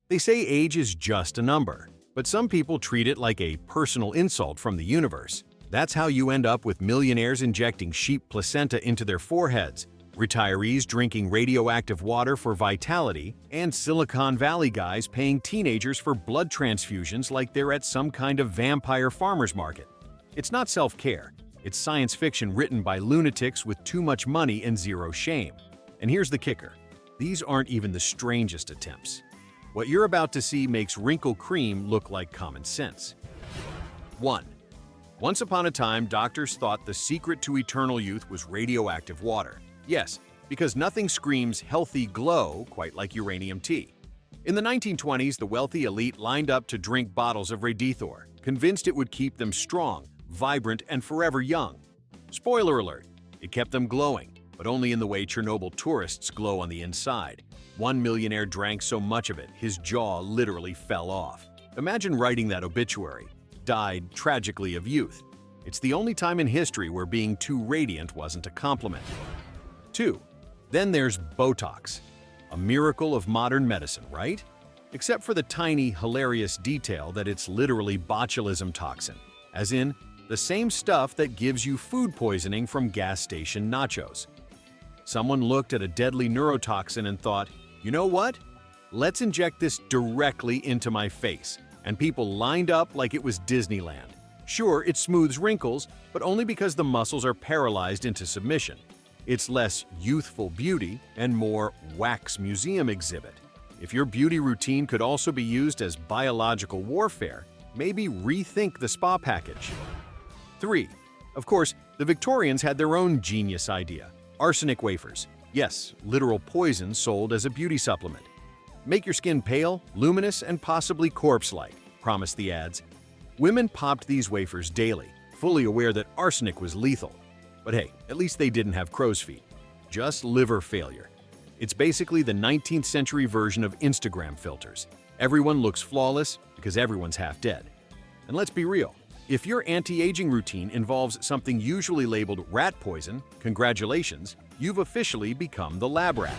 They say age is just a number, but some people treat it like a personal insult from the universe. That's how you end up with millionaires injecting sheep placenta into their foreheads, retirees drinking radioactive water for vitality, and Silicon Valley guys paying teenagers for blood transfusions like they're at some kind of vampire farmer's market. It's not self-care. It's science fiction written by lunatics with too much money and zero shame. And here's the kicker. These aren't even the strangest attempts. What you're about to see makes wrinkle cream look like common sense. 1. Once upon a time, doctors thought the secret to eternal youth was radioactive water. Yes, because nothing screams healthy glow quite like uranium tea. In the 1920s, the wealthy elite lined up to drink bottles of Radithor, convinced it would keep them strong, vibrant, and forever young. Spoiler alert, it kept them glowing, but only in the way Chernobyl tourists glow on the inside. One millionaire drank so much of it, his jaw literally fell off. Imagine writing that obituary. Died tragically of youth. It's the only time in history where being too radiant wasn't a compliment. 2. Then there's Botox. A miracle of modern medicine, right? Except for the tiny, hilarious detail that it's literally botulism toxin, as in, the same stuff that gives you food poisoning from gas station nachos. Someone looked at a deadly neurotoxin and thought, you know what? Let's inject this directly into my face. And people lined up like it was Disneyland. Sure, it smooths wrinkles, but only because the muscles are paralyzed into submission. It's less youthful beauty and more wax museum exhibit. If your beauty routine could also be used as biological warfare, maybe rethink the spa package. 3. Of course, the Victorians had their own genius idea. Arsenic wafers. Yes, literal poison sold as a beauty supplement. Make your skin pale, luminous, and possibly corpse-like, promised the ads. Women popped these wafers daily, fully aware that arsenic was lethal. But hey, at least they didn't have crow's feet. Just liver failure. It's basically the 19th century version of Instagram filters. Everyone looks flawless because everyone's half dead. And let's be real. If your anti-aging routine involves something usually labeled rat poison, congratulations, you've officially become the lab rat.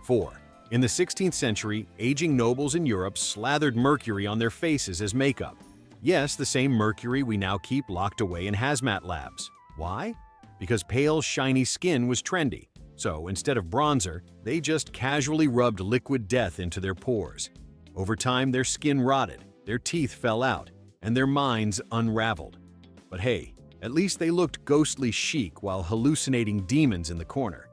4. In the 16th century, aging nobles in Europe slathered mercury on their faces as makeup. Yes, the same mercury we now keep locked away in hazmat labs. Why? Because pale, shiny skin was trendy. So instead of bronzer, they just casually rubbed liquid death into their pores. Over time, their skin rotted, their teeth fell out, and their minds unraveled. But hey, at least they looked ghostly chic while hallucinating demons in the corner.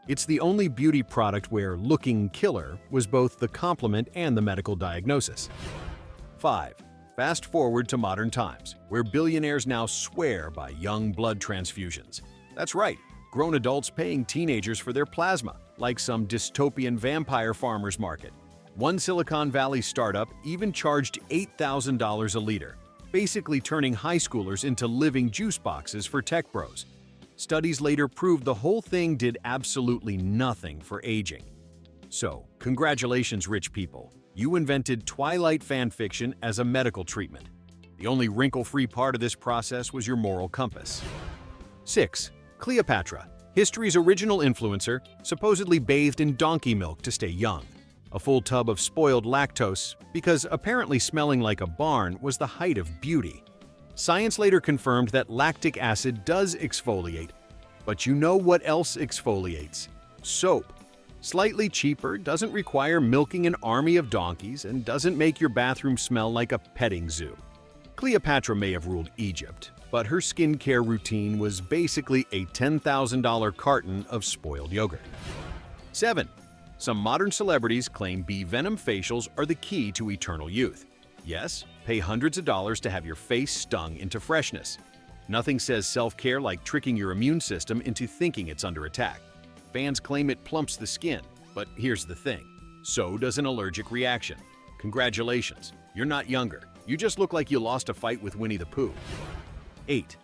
It's the only beauty product where looking killer was both the compliment and the medical diagnosis. 5. Fast forward to modern times, where billionaires now swear by young blood transfusions. That's right, grown adults paying teenagers for their plasma, like some dystopian vampire farmer's market. One Silicon Valley startup even charged $8,000 a liter, basically turning high schoolers into living juice boxes for tech bros. Studies later proved the whole thing did absolutely nothing for aging. So, congratulations, rich people. You invented Twilight fan fiction as a medical treatment. The only wrinkle-free part of this process was your moral compass. 6. Cleopatra, history's original influencer, supposedly bathed in donkey milk to stay young. A full tub of spoiled lactose, because apparently smelling like a barn was the height of beauty. Science later confirmed that lactic acid does exfoliate. But you know what else exfoliates? Soap. Slightly cheaper, doesn't require milking an army of donkeys, and doesn't make your bathroom smell like a petting zoo. Cleopatra may have ruled Egypt, but her skincare routine was basically a $10,000 carton of spoiled yogurt. 7. Some modern celebrities claim venom facials are the key to eternal youth. Yes, pay hundreds of dollars to have your face stung into freshness. Nothing says self-care like tricking your immune system into thinking it's under attack. Fans claim it plumps the skin, but here's the thing. So does an allergic reaction. Congratulations, you're not younger. You just look like you lost a fight with Winnie the Pooh. 8.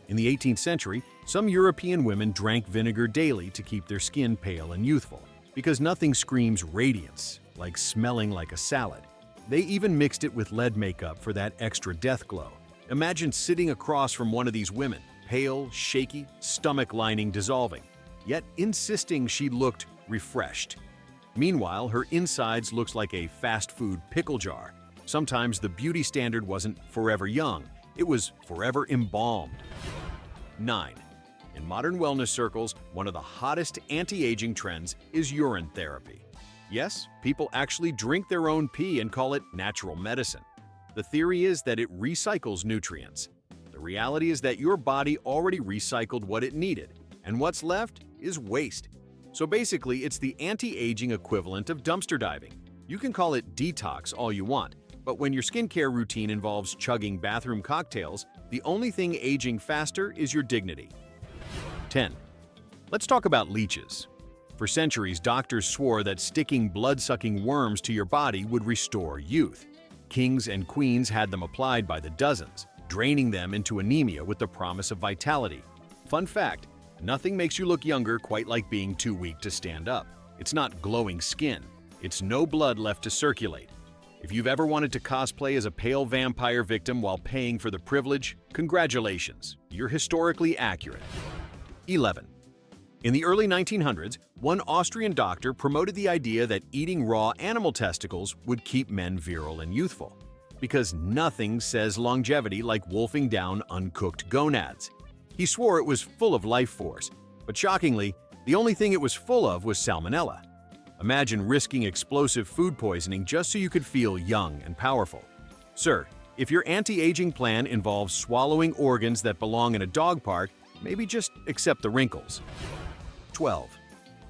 In the 18th century, some European women drank vinegar daily to keep their skin pale and youthful, because nothing screams radiance like smelling like a salad. They even mixed it with lead makeup for that extra death glow. Imagine sitting across from one of these women, pale, shaky, stomach lining dissolving, yet insisting she looked refreshed. Meanwhile, her insides looks like a fast food pickle jar. Sometimes the beauty standard wasn't forever young, it was forever embalmed. 9. In modern wellness circles, one of the hottest anti-aging trends is urine therapy. Yes, people actually drink their own pee and call it natural medicine. The theory is that it recycles nutrients. The reality is that your body already recycled what it needed, and what's left is waste. So basically, it's the anti-aging equivalent of dumpster diving. You can call it detox all you want, but when your skincare routine involves chugging bathroom cocktails, the only thing aging faster is your dignity. 10. Let's talk about leeches. For centuries, doctors swore that sticking blood-sucking worms to your body would restore youth. Kings and queens had them applied by the dozens, draining them into anemia with the promise of vitality. Fun fact, nothing makes you look younger quite like being too weak to stand up. It's not glowing skin, it's no blood left to circulate. If you've ever wanted to cosplay as a pale vampire victim while paying for the privilege, congratulations, you're historically accurate. 11. In the early 1900s, one Austrian doctor promoted the idea that eating raw animal testicles would keep men virile and youthful, because nothing says longevity like wolfing down uncooked gonads. He swore it was full of life force, but shockingly, the only thing it was full of was salmonella. Imagine risking explosive food poisoning just so you could feel young and powerful. Sir, if your anti-aging plan involves swallowing organs that belong in a dog park, maybe just accept the wrinkles. 12.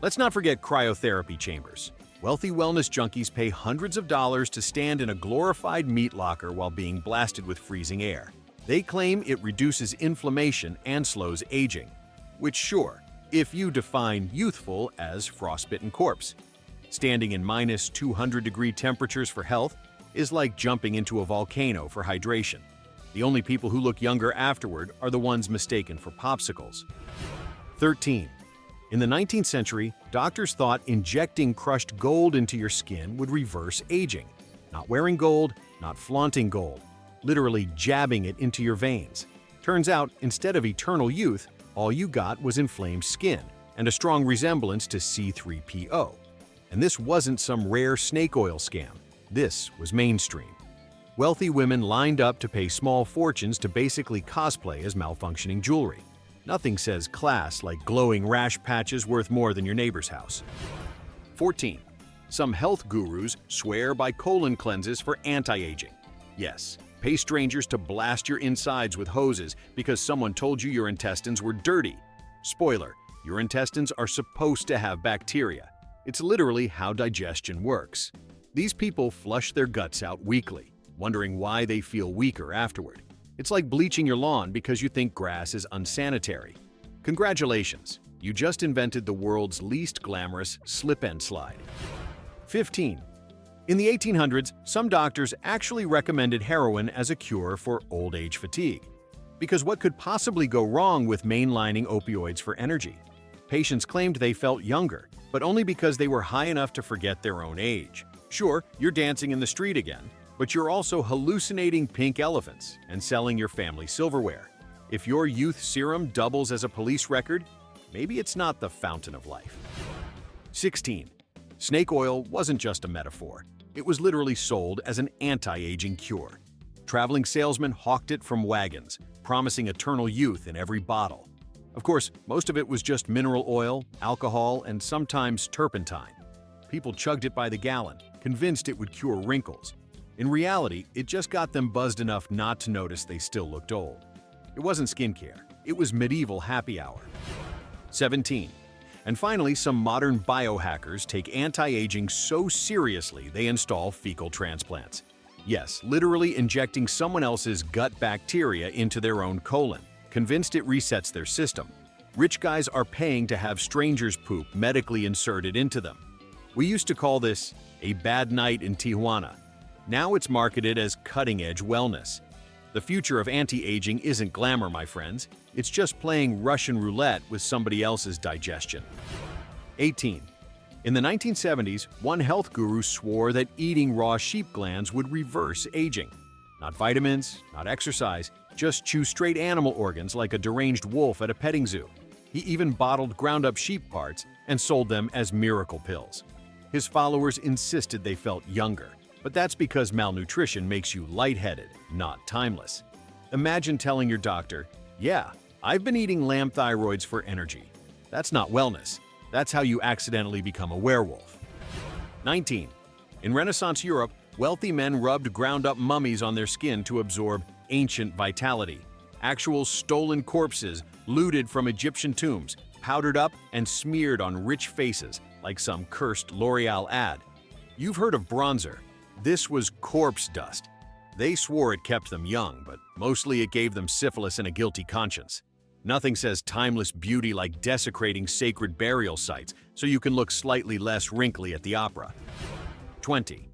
Let's not forget cryotherapy chambers. Wealthy wellness junkies pay hundreds of dollars to stand in a glorified meat locker while being blasted with freezing air. They claim it reduces inflammation and slows aging, which sure, if you define youthful as frostbitten corpse. Standing in minus 200-degree temperatures for health is like jumping into a volcano for hydration. The only people who look younger afterward are the ones mistaken for popsicles. 13. In the 19th century, doctors thought injecting crushed gold into your skin would reverse aging. Not wearing gold, not flaunting gold, literally jabbing it into your veins. Turns out, instead of eternal youth, all you got was inflamed skin and a strong resemblance to C3PO. And this wasn't some rare snake oil scam. This was mainstream. Wealthy women lined up to pay small fortunes to basically cosplay as malfunctioning jewelry. Nothing says class like glowing rash patches worth more than your neighbor's house. 14. Some health gurus swear by colon cleanses for anti-aging. Yes, pay strangers to blast your insides with hoses because someone told you your intestines were dirty. Spoiler, your intestines are supposed to have bacteria. It's literally how digestion works. These people flush their guts out weekly, wondering why they feel weaker afterward. It's like bleaching your lawn because you think grass is unsanitary. Congratulations, you just invented the world's least glamorous slip and slide. 15. In the 1800s, some doctors actually recommended heroin as a cure for old age fatigue. Because what could possibly go wrong with mainlining opioids for energy? Patients claimed they felt younger, but only because they were high enough to forget their own age. Sure, you're dancing in the street again, but you're also hallucinating pink elephants and selling your family silverware. If your youth serum doubles as a police record, maybe it's not the fountain of life. 16. Snake oil wasn't just a metaphor. It was literally sold as an anti-aging cure. Traveling salesmen hawked it from wagons, promising eternal youth in every bottle. Of course, most of it was just mineral oil, alcohol, and sometimes turpentine. People chugged it by the gallon, convinced it would cure wrinkles. In reality, it just got them buzzed enough not to notice they still looked old. It wasn't skincare, it was medieval happy hour. 17. And finally, some modern biohackers take anti-aging so seriously they install fecal transplants. Yes, literally injecting someone else's gut bacteria into their own colon, convinced it resets their system. Rich guys are paying to have strangers' poop medically inserted into them. We used to call this a bad night in Tijuana. Now it's marketed as cutting-edge wellness. The future of anti-aging isn't glamour, my friends. It's just playing Russian roulette with somebody else's digestion. 18. In the 1970s, one health guru swore that eating raw sheep glands would reverse aging. Not vitamins, not exercise, just chew straight animal organs like a deranged wolf at a petting zoo. He even bottled ground-up sheep parts and sold them as miracle pills. His followers insisted they felt younger, but that's because malnutrition makes you lightheaded, not timeless. Imagine telling your doctor, "Yeah, I've been eating lamb thyroids for energy." That's not wellness. That's how you accidentally become a werewolf. 19. In Renaissance Europe, wealthy men rubbed ground-up mummies on their skin to absorb ancient vitality. Actual stolen corpses, looted from Egyptian tombs, powdered up and smeared on rich faces, like some cursed L'Oreal ad. You've heard of bronzer. This was corpse dust. They swore it kept them young, but mostly it gave them syphilis and a guilty conscience. Nothing says timeless beauty like desecrating sacred burial sites so you can look slightly less wrinkly at the opera. 20.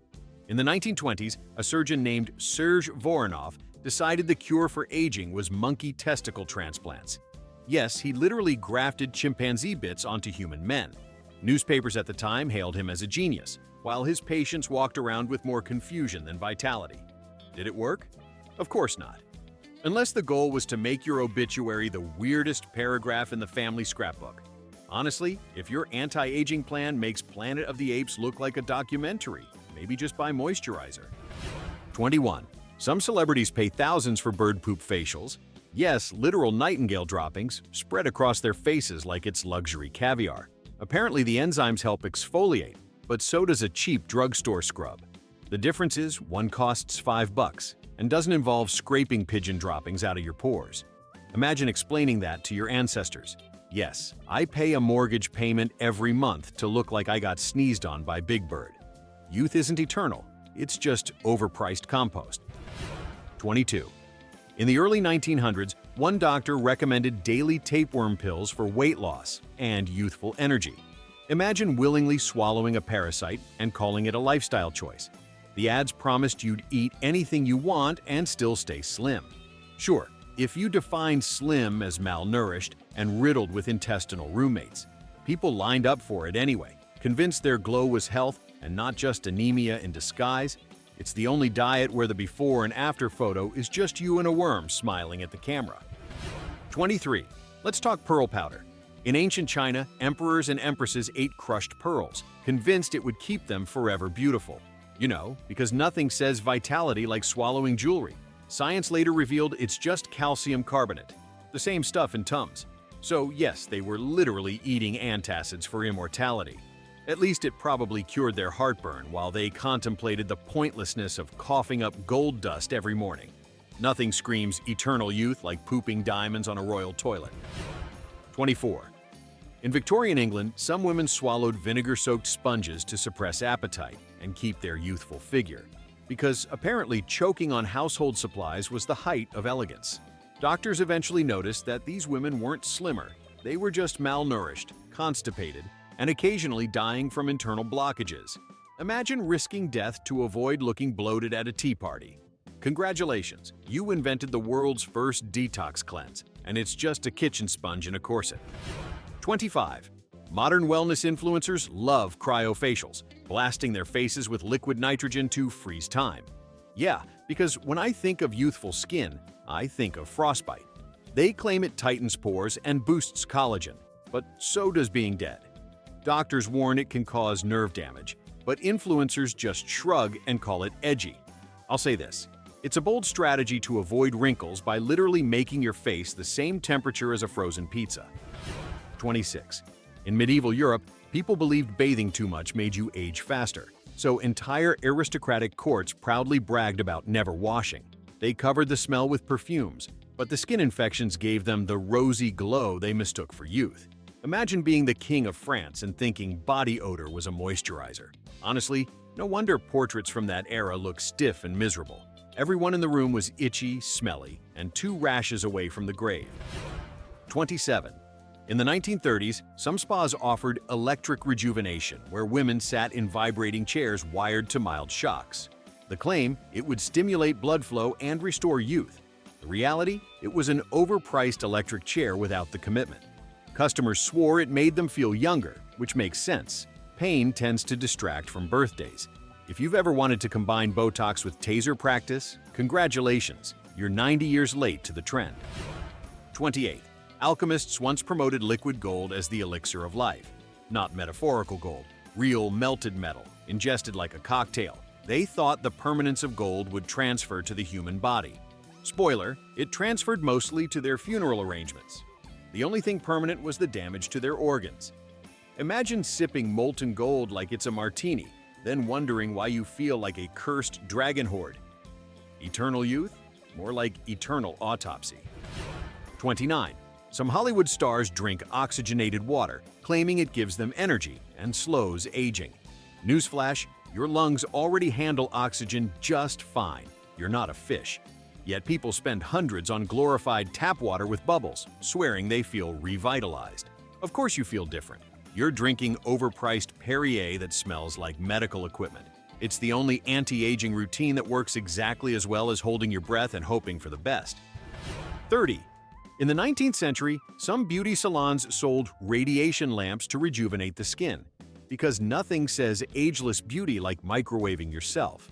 In the 1920s, a surgeon named Serge Voronov decided the cure for aging was monkey testicle transplants. Yes, he literally grafted chimpanzee bits onto human men. Newspapers at the time hailed him as a genius, while his patients walked around with more confusion than vitality. Did it work? Of course not. Unless the goal was to make your obituary the weirdest paragraph in the family scrapbook. Honestly, if your anti-aging plan makes Planet of the Apes look like a documentary, maybe just buy moisturizer. 21. Some celebrities pay thousands for bird poop facials. Yes, literal nightingale droppings spread across their faces like it's luxury caviar. Apparently the enzymes help exfoliate, but so does a cheap drugstore scrub. The difference is one costs $5 and doesn't involve scraping pigeon droppings out of your pores. Imagine explaining that to your ancestors. Yes, I pay a mortgage payment every month to look like I got sneezed on by Big Bird. Youth isn't eternal, it's just overpriced compost. 22. In the early 1900s, one doctor recommended daily tapeworm pills for weight loss and youthful energy. Imagine willingly swallowing a parasite and calling it a lifestyle choice. The ads promised you'd eat anything you want and still stay slim. Sure, if you define slim as malnourished and riddled with intestinal roommates, people lined up for it anyway, convinced their glow was health and not just anemia in disguise. It's the only diet where the before and after photo is just you and a worm smiling at the camera. 23. Let's talk pearl powder. In ancient China, emperors and empresses ate crushed pearls, convinced it would keep them forever beautiful. You know, because nothing says vitality like swallowing jewelry. Science later revealed it's just calcium carbonate, the same stuff in Tums. So yes, they were literally eating antacids for immortality. At least it probably cured their heartburn while they contemplated the pointlessness of coughing up gold dust every morning. Nothing screams eternal youth like pooping diamonds on a royal toilet. 24. In Victorian England, some women swallowed vinegar-soaked sponges to suppress appetite and keep their youthful figure, because apparently choking on household supplies was the height of elegance. Doctors eventually noticed that these women weren't slimmer, they were just malnourished, constipated, and occasionally dying from internal blockages. Imagine risking death to avoid looking bloated at a tea party. Congratulations, you invented the world's first detox cleanse, and it's just a kitchen sponge in a corset. 25. Modern wellness influencers love cryo-facials, blasting their faces with liquid nitrogen to freeze time. Yeah, because when I think of youthful skin, I think of frostbite. They claim it tightens pores and boosts collagen, but so does being dead. Doctors warn it can cause nerve damage, but influencers just shrug and call it edgy. I'll say this, it's a bold strategy to avoid wrinkles by literally making your face the same temperature as a frozen pizza. 26. In medieval Europe, people believed bathing too much made you age faster, so entire aristocratic courts proudly bragged about never washing. They covered the smell with perfumes, but the skin infections gave them the rosy glow they mistook for youth. Imagine being the king of France and thinking body odor was a moisturizer. Honestly, no wonder portraits from that era look stiff and miserable. Everyone in the room was itchy, smelly, and 2 rashes away from the grave. 27. In the 1930s, some spas offered electric rejuvenation, where women sat in vibrating chairs wired to mild shocks. The claim, it would stimulate blood flow and restore youth. The reality, it was an overpriced electric chair without the commitment. Customers swore it made them feel younger, which makes sense. Pain tends to distract from birthdays. If you've ever wanted to combine Botox with taser practice, congratulations, you're 90 years late to the trend. 28. Alchemists once promoted liquid gold as the elixir of life. Not metaphorical gold, real melted metal, ingested like a cocktail. They thought the permanence of gold would transfer to the human body. Spoiler, it transferred mostly to their funeral arrangements. The only thing permanent was the damage to their organs. Imagine sipping molten gold like it's a martini, then wondering why you feel like a cursed dragon horde. Eternal youth? More like eternal autopsy. 29. Some Hollywood stars drink oxygenated water, claiming it gives them energy and slows aging. Newsflash, your lungs already handle oxygen just fine. You're not a fish. Yet people spend hundreds on glorified tap water with bubbles, swearing they feel revitalized. Of course you feel different. You're drinking overpriced Perrier that smells like medical equipment. It's the only anti-aging routine that works exactly as well as holding your breath and hoping for the best. 30. In the 19th century, some beauty salons sold radiation lamps to rejuvenate the skin, because nothing says ageless beauty like microwaving yourself.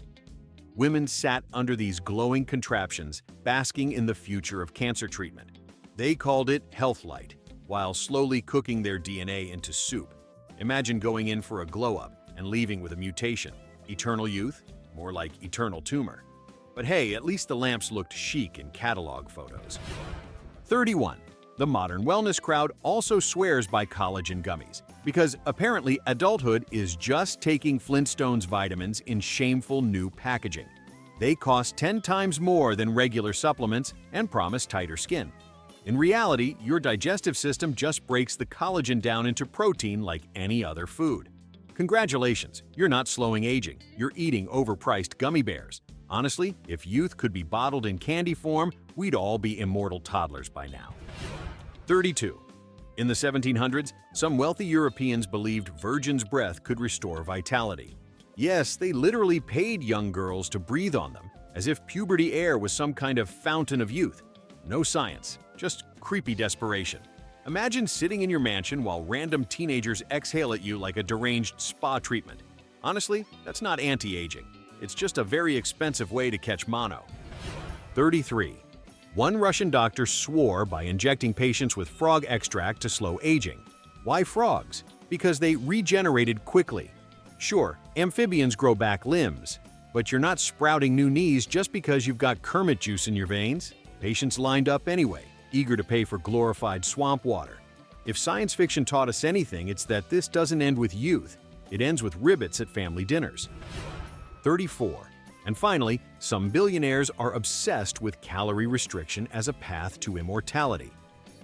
Women sat under these glowing contraptions, basking in the future of cancer treatment. They called it Health Light, while slowly cooking their DNA into soup. Imagine going in for a glow-up and leaving with a mutation. Eternal youth? More like eternal tumor. But hey, at least the lamps looked chic in catalog photos. 31. The modern wellness crowd also swears by collagen gummies, because apparently adulthood is just taking Flintstones vitamins in shameful new packaging. They cost 10 times more than regular supplements and promise tighter skin. In reality, your digestive system just breaks the collagen down into protein like any other food. Congratulations, you're not slowing aging, you're eating overpriced gummy bears. Honestly, if youth could be bottled in candy form, we'd all be immortal toddlers by now. 32. In the 1700s, some wealthy Europeans believed virgin's breath could restore vitality. Yes, they literally paid young girls to breathe on them, as if puberty air was some kind of fountain of youth. No science, just creepy desperation. Imagine sitting in your mansion while random teenagers exhale at you like a deranged spa treatment. Honestly, that's not anti-aging. It's just a very expensive way to catch mono. 33. One Russian doctor swore by injecting patients with frog extract to slow aging. Why frogs? Because they regenerated quickly. Sure, amphibians grow back limbs, but you're not sprouting new knees just because you've got Kermit juice in your veins. Patients lined up anyway, eager to pay for glorified swamp water. If science fiction taught us anything, it's that this doesn't end with youth. It ends with ribbits at family dinners. 34. And finally, some billionaires are obsessed with calorie restriction as a path to immortality.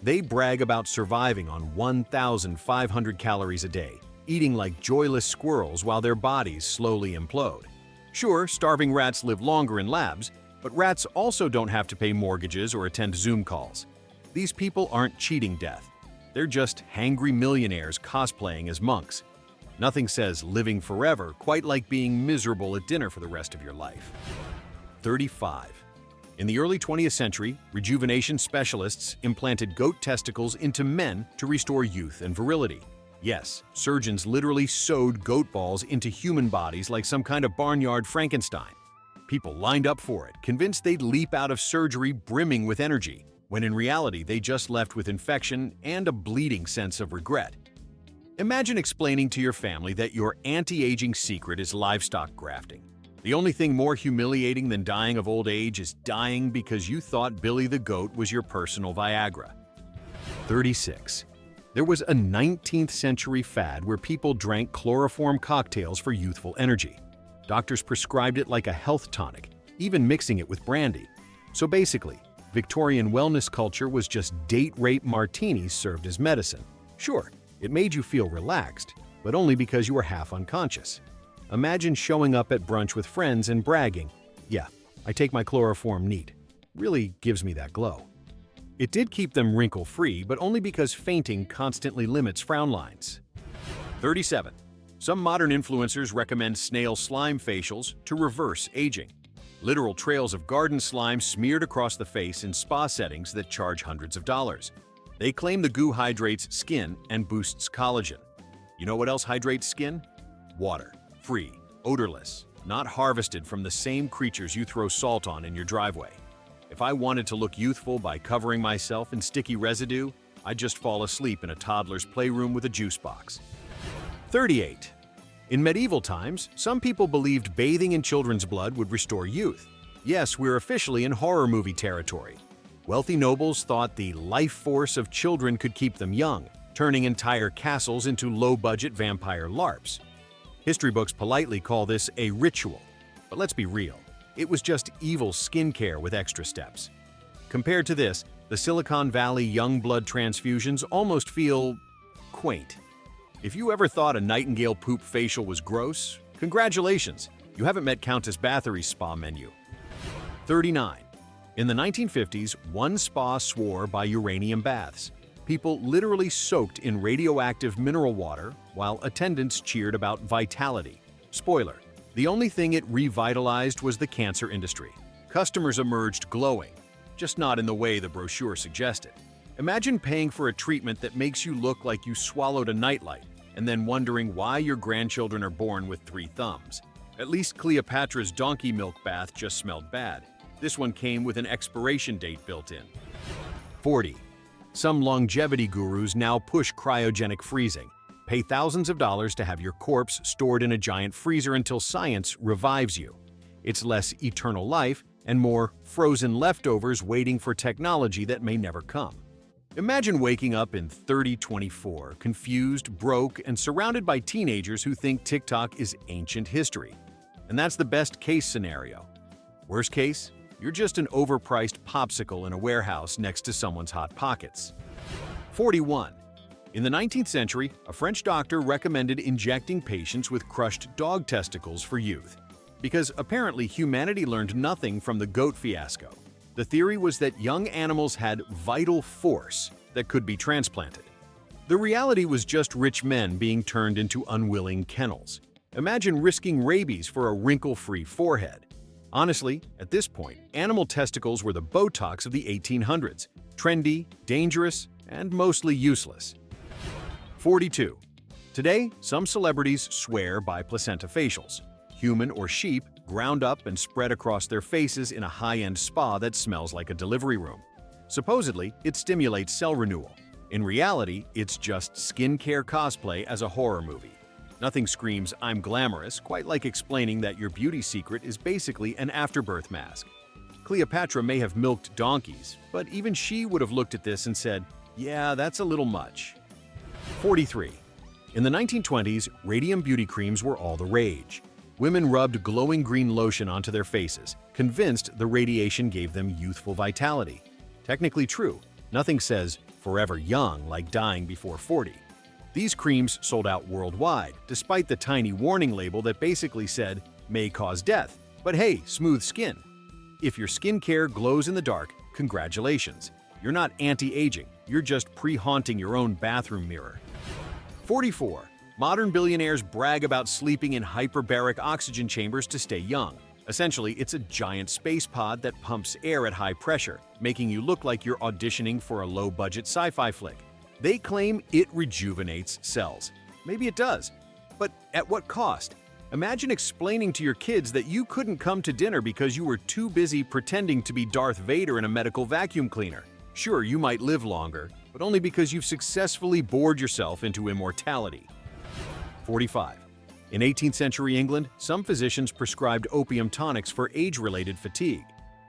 They brag about surviving on 1,500 calories a day, eating like joyless squirrels while their bodies slowly implode. Sure, starving rats live longer in labs, but rats also don't have to pay mortgages or attend Zoom calls. These people aren't cheating death. They're just hangry millionaires cosplaying as monks. Nothing says living forever quite like being miserable at dinner for the rest of your life. 35. In the early 20th century, rejuvenation specialists implanted goat testicles into men to restore youth and virility. Yes, surgeons literally sewed goat balls into human bodies like some kind of barnyard Frankenstein. People lined up for it, convinced they'd leap out of surgery brimming with energy, when in reality they just left with infection and a bleeding sense of regret. Imagine explaining to your family that your anti-aging secret is livestock grafting. The only thing more humiliating than dying of old age is dying because you thought Billy the Goat was your personal Viagra. 36. There was a 19th century fad where people drank chloroform cocktails for youthful energy. Doctors prescribed it like a health tonic, even mixing it with brandy. So basically, Victorian wellness culture was just date-rape martinis served as medicine. Sure, it made you feel relaxed, but only because you were half unconscious. Imagine showing up at brunch with friends and bragging, "Yeah, I take my chloroform neat. Really gives me that glow." It did keep them wrinkle-free, but only because fainting constantly limits frown lines. 37. Some modern influencers recommend snail slime facials to reverse aging. Literal trails of garden slime smeared across the face in spa settings that charge hundreds of dollars. They claim the goo hydrates skin and boosts collagen. You know what else hydrates skin? Water. Free, odorless, not harvested from the same creatures you throw salt on in your driveway. If I wanted to look youthful by covering myself in sticky residue, I'd just fall asleep in a toddler's playroom with a juice box. 38. In medieval times, some people believed bathing in children's blood would restore youth. Yes, we're officially in horror movie territory. Wealthy nobles thought the life force of children could keep them young, turning entire castles into low-budget vampire LARPs. History books politely call this a ritual. But let's be real, it was just evil skincare with extra steps. Compared to this, the Silicon Valley young blood transfusions almost feel quaint. If you ever thought a nightingale poop facial was gross, congratulations, you haven't met Countess Bathory's spa menu. 39. In the 1950s, one spa swore by uranium baths. People literally soaked in radioactive mineral water while attendants cheered about vitality. Spoiler, the only thing it revitalized was the cancer industry. Customers emerged glowing, just not in the way the brochure suggested. Imagine paying for a treatment that makes you look like you swallowed a nightlight and then wondering why your grandchildren are born with 3 thumbs. At least Cleopatra's donkey milk bath just smelled bad. This one came with an expiration date built in. 40. Some longevity gurus now push cryogenic freezing. Pay thousands of dollars to have your corpse stored in a giant freezer until science revives you. It's less eternal life and more frozen leftovers waiting for technology that may never come. Imagine waking up in 3024, confused, broke, and surrounded by teenagers who think TikTok is ancient history. And that's the best case scenario. Worst case, you're just an overpriced popsicle in a warehouse next to someone's hot pockets. 41. In the 19th century, a French doctor recommended injecting patients with crushed dog testicles for youth. Because apparently humanity learned nothing from the goat fiasco. The theory was that young animals had vital force that could be transplanted. The reality was just rich men being turned into unwilling kennels. Imagine risking rabies for a wrinkle-free forehead. Honestly, at this point, animal testicles were the Botox of the 1800s. Trendy, dangerous, and mostly useless. 42. Today, some celebrities swear by placenta facials. Human or sheep, ground up and spread across their faces in a high-end spa that smells like a delivery room. Supposedly, it stimulates cell renewal. In reality, it's just skincare cosplay as a horror movie. Nothing screams, "I'm glamorous," quite like explaining that your beauty secret is basically an afterbirth mask. Cleopatra may have milked donkeys, but even she would have looked at this and said, "Yeah, that's a little much." 43. In the 1920s, radium beauty creams were all the rage. Women rubbed glowing green lotion onto their faces, convinced the radiation gave them youthful vitality. Technically true, nothing says forever young like dying before 40. These creams sold out worldwide, despite the tiny warning label that basically said, "may cause death, but hey, smooth skin." If your skincare glows in the dark, congratulations. You're not anti-aging, you're just pre-haunting your own bathroom mirror. 44. Modern billionaires brag about sleeping in hyperbaric oxygen chambers to stay young. Essentially, it's a giant space pod that pumps air at high pressure, making you look like you're auditioning for a low-budget sci-fi flick. They claim it rejuvenates cells. Maybe it does, but at what cost? Imagine explaining to your kids that you couldn't come to dinner because you were too busy pretending to be Darth Vader in a medical vacuum cleaner. Sure, you might live longer, but only because you've successfully bored yourself into immortality. 45. In 18th century England, some physicians prescribed opium tonics for age-related fatigue.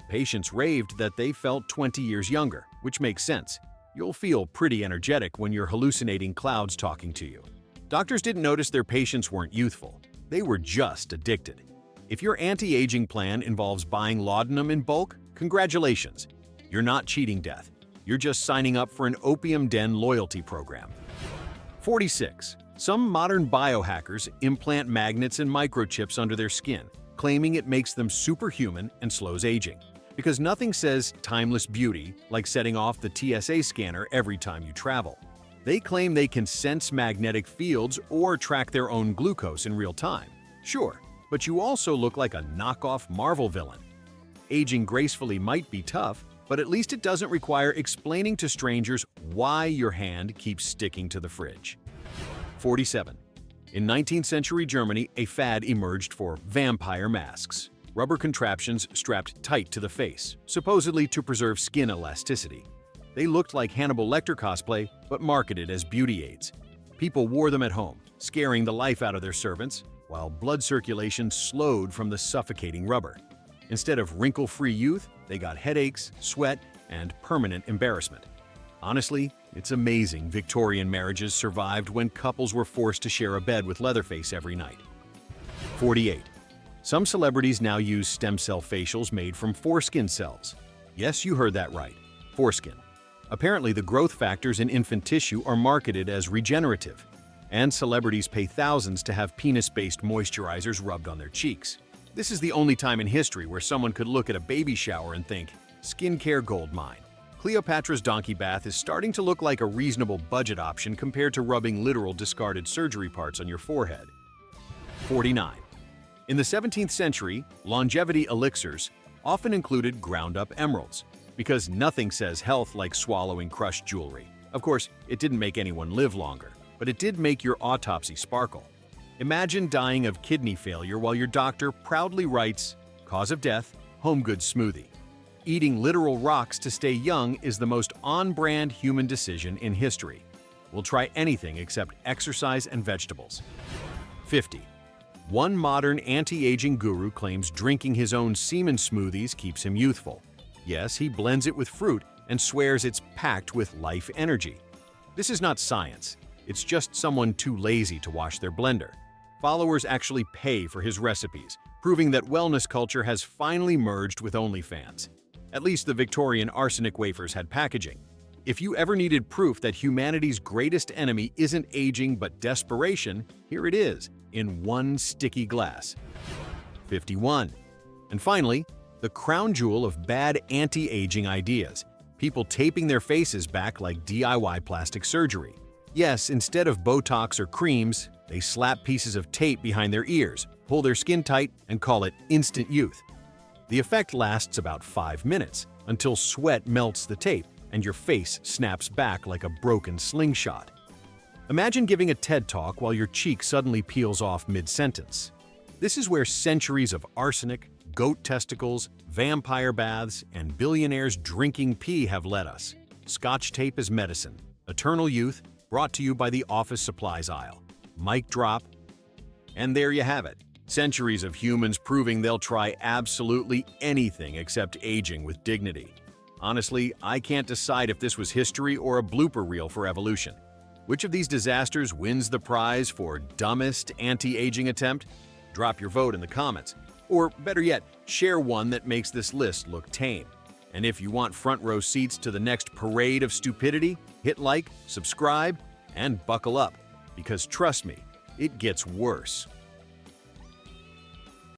Patients raved that they felt 20 years younger, which makes sense. You'll feel pretty energetic when you're hallucinating clouds talking to you. Doctors didn't notice their patients weren't youthful. They were just addicted. If your anti-aging plan involves buying laudanum in bulk, congratulations. You're not cheating death. You're just signing up for an opium den loyalty program. 46. Some modern biohackers implant magnets and microchips under their skin, claiming it makes them superhuman and slows aging. Because nothing says timeless beauty like setting off the TSA scanner every time you travel. They claim they can sense magnetic fields or track their own glucose in real time. Sure, but you also look like a knockoff Marvel villain. Aging gracefully might be tough, but at least it doesn't require explaining to strangers why your hand keeps sticking to the fridge. 47. In 19th century Germany, a fad emerged for vampire masks. Rubber contraptions strapped tight to the face, supposedly to preserve skin elasticity. They looked like Hannibal Lecter cosplay, but marketed as beauty aids. People wore them at home, scaring the life out of their servants, while blood circulation slowed from the suffocating rubber. Instead of wrinkle-free youth, they got headaches, sweat, and permanent embarrassment. Honestly, it's amazing Victorian marriages survived when couples were forced to share a bed with Leatherface every night. 48. Some celebrities now use stem cell facials made from foreskin cells. Yes, you heard that right, foreskin. Apparently, the growth factors in infant tissue are marketed as regenerative, and celebrities pay thousands to have penis-based moisturizers rubbed on their cheeks. This is the only time in history where someone could look at a baby shower and think, skincare goldmine. Cleopatra's donkey bath is starting to look like a reasonable budget option compared to rubbing literal discarded surgery parts on your forehead. 49. In the 17th century, longevity elixirs often included ground-up emeralds, because nothing says health like swallowing crushed jewelry. Of course, it didn't make anyone live longer, but it did make your autopsy sparkle. Imagine dying of kidney failure while your doctor proudly writes, "Cause of death, home goods smoothie." Eating literal rocks to stay young is the most on-brand human decision in history. We'll try anything except exercise and vegetables. 50. One modern anti-aging guru claims drinking his own semen smoothies keeps him youthful. Yes, he blends it with fruit and swears it's packed with life energy. This is not science. It's just someone too lazy to wash their blender. Followers actually pay for his recipes, proving that wellness culture has finally merged with OnlyFans. At least the Victorian arsenic wafers had packaging. If you ever needed proof that humanity's greatest enemy isn't aging but desperation, here it is, in one sticky glass. 51. And finally, the crown jewel of bad anti-aging ideas. People taping their faces back like DIY plastic surgery. Yes, instead of Botox or creams, they slap pieces of tape behind their ears, pull their skin tight, and call it instant youth. The effect lasts about 5 minutes, until sweat melts the tape and your face snaps back like a broken slingshot. Imagine giving a TED Talk while your cheek suddenly peels off mid-sentence. This is where centuries of arsenic, goat testicles, vampire baths, and billionaires drinking pee have led us. Scotch tape is medicine. Eternal youth, brought to you by the office supplies aisle. Mic drop. And there you have it. Centuries of humans proving they'll try absolutely anything except aging with dignity. Honestly, I can't decide if this was history or a blooper reel for evolution. Which of these disasters wins the prize for dumbest anti-aging attempt? Drop your vote in the comments. Or better yet, share one that makes this list look tame. And if you want front row seats to the next parade of stupidity, hit like, subscribe, and buckle up. Because trust me, it gets worse.